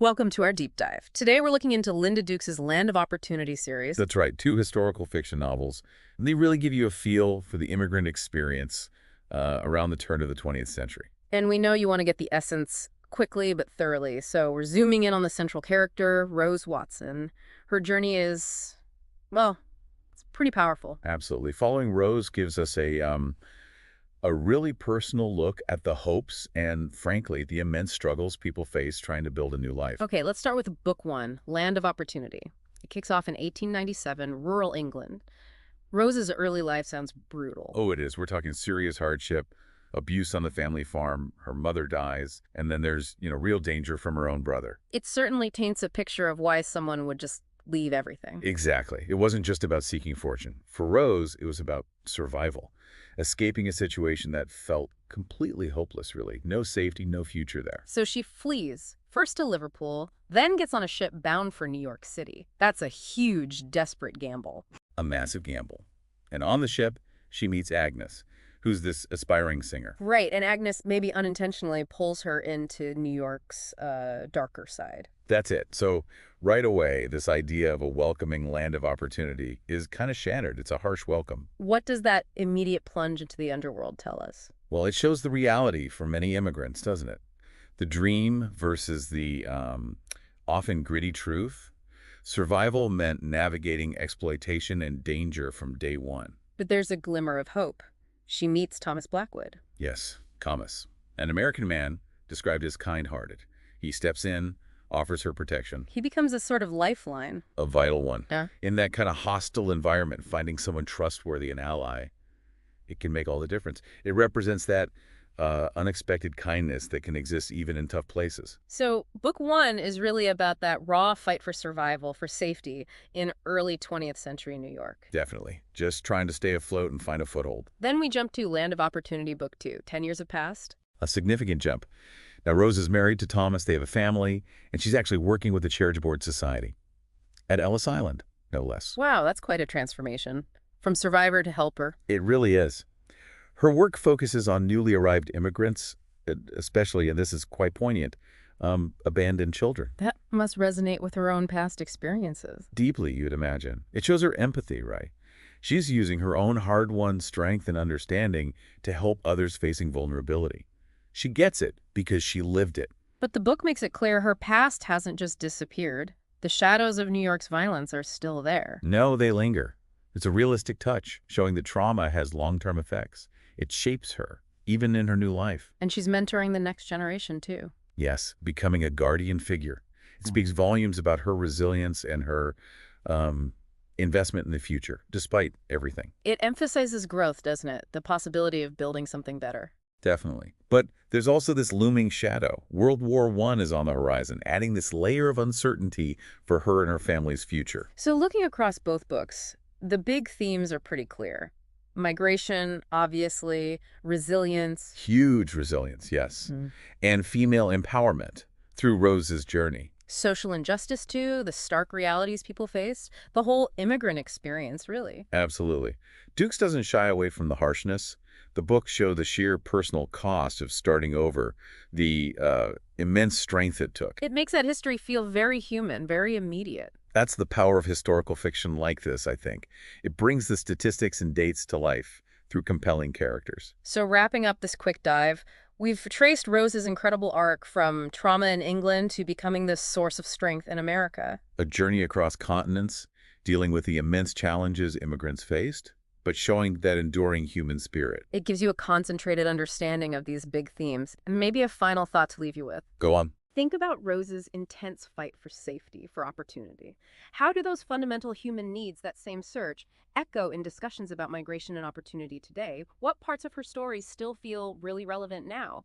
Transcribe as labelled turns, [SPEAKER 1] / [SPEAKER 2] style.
[SPEAKER 1] Welcome to our deep dive. Today we're looking into Linda Dukes' Land of Opportunity series.
[SPEAKER 2] That's right, two historical fiction novels. And they really give you a feel for the immigrant experience around the turn of the 20th century.
[SPEAKER 1] And we know you want to get the essence quickly but thoroughly, so we're zooming in on the central character, Rose Watson. Her journey is, well, it's pretty powerful.
[SPEAKER 2] Absolutely. Following Rose gives us a really personal look at the hopes and, frankly, the immense struggles people face trying to build a new life.
[SPEAKER 1] Okay, let's start with book one, Land of Opportunity. It kicks off in 1897, rural England. Rose's early life sounds brutal.
[SPEAKER 2] Oh, it is. We're talking serious hardship, abuse on the family farm, her mother dies, and then there's, real danger from her own brother.
[SPEAKER 1] It certainly taints a picture of why someone would just leave everything.
[SPEAKER 2] Exactly. It wasn't just about seeking fortune. For Rose, it was about survival, escaping a situation that felt completely hopeless, really. No safety, no future there.
[SPEAKER 1] So she flees, first to Liverpool, then gets on a ship bound for New York City. That's a huge, desperate gamble.
[SPEAKER 2] A massive gamble. And on the ship, she meets Agnes, who's this aspiring singer.
[SPEAKER 1] Right, and Agnes maybe unintentionally pulls her into New York's darker side.
[SPEAKER 2] That's it. So right away, this idea of a welcoming land of opportunity is kind of shattered. It's a harsh welcome.
[SPEAKER 1] What does that immediate plunge into the underworld tell us?
[SPEAKER 2] Well, it shows the reality for many immigrants, doesn't it? The dream versus the often gritty truth. Survival meant navigating exploitation and danger from day one.
[SPEAKER 1] But there's a glimmer of hope. She meets Thomas Blackwood.
[SPEAKER 2] Yes, Thomas, an American man described as kind-hearted. He steps in, offers her protection,
[SPEAKER 1] He becomes a sort of lifeline.
[SPEAKER 2] a vital one.
[SPEAKER 1] Yeah.
[SPEAKER 2] In that kind of hostile environment, finding someone trustworthy, an ally, it can make all the difference. It represents that unexpected kindness that can exist even in tough places.
[SPEAKER 1] So book one is really about that raw fight for survival, for safety in early 20th century New York.
[SPEAKER 2] Definitely. Just trying to stay afloat and find a foothold.
[SPEAKER 1] Then we jump to Land of Opportunity book two. 10 years have passed.
[SPEAKER 2] A significant jump. Now, Rose is married to Thomas. They have a family, and she's actually working with the Charitable Society at Ellis Island, no less.
[SPEAKER 1] Wow, that's quite a transformation. From survivor to helper.
[SPEAKER 2] It really is. Her work focuses on newly arrived immigrants, especially, and this is quite poignant, abandoned children.
[SPEAKER 1] That must resonate with her own past experiences.
[SPEAKER 2] Deeply, you'd imagine. It shows her empathy, right? She's using her own hard-won strength and understanding to help others facing vulnerability. She gets it because she lived it.
[SPEAKER 1] But the book makes it clear her past hasn't just disappeared. The shadows of New York's violence are still there.
[SPEAKER 2] No, they linger. It's a realistic touch, showing that trauma has long-term effects. It shapes her, even in her new life.
[SPEAKER 1] And she's mentoring the next generation, too.
[SPEAKER 2] Yes, becoming a guardian figure. It speaks volumes about her resilience and her investment in the future, despite everything.
[SPEAKER 1] It emphasizes growth, doesn't it? The possibility of building something better.
[SPEAKER 2] Definitely. But there's also this looming shadow. World War I is on the horizon, adding this layer of uncertainty for her and her family's future.
[SPEAKER 1] So looking across both books, the big themes are pretty clear. Migration, obviously, resilience.
[SPEAKER 2] Huge resilience, yes. And female empowerment through Rose's journey.
[SPEAKER 1] Social injustice, too, the stark realities people face, the whole immigrant experience, really.
[SPEAKER 2] Absolutely. Dukes doesn't shy away from the harshness. The books show the sheer personal cost of starting over, the immense strength it took.
[SPEAKER 1] It makes that history feel very human, very immediate.
[SPEAKER 2] That's the power of historical fiction like this, I think. It brings the statistics and dates to life through compelling characters.
[SPEAKER 1] So wrapping up this quick dive, we've traced Rose's incredible arc from trauma in England to becoming this source of strength in America.
[SPEAKER 2] A journey across continents, dealing with the immense challenges immigrants faced, but showing that enduring human spirit.
[SPEAKER 1] It gives you a concentrated understanding of these big themes. And maybe a final thought to leave you with.
[SPEAKER 2] Go on.
[SPEAKER 1] Think about Rose's intense fight for safety, for opportunity. How do those fundamental human needs, that same search, echo in discussions about migration and opportunity today? What parts of her story still feel really relevant now?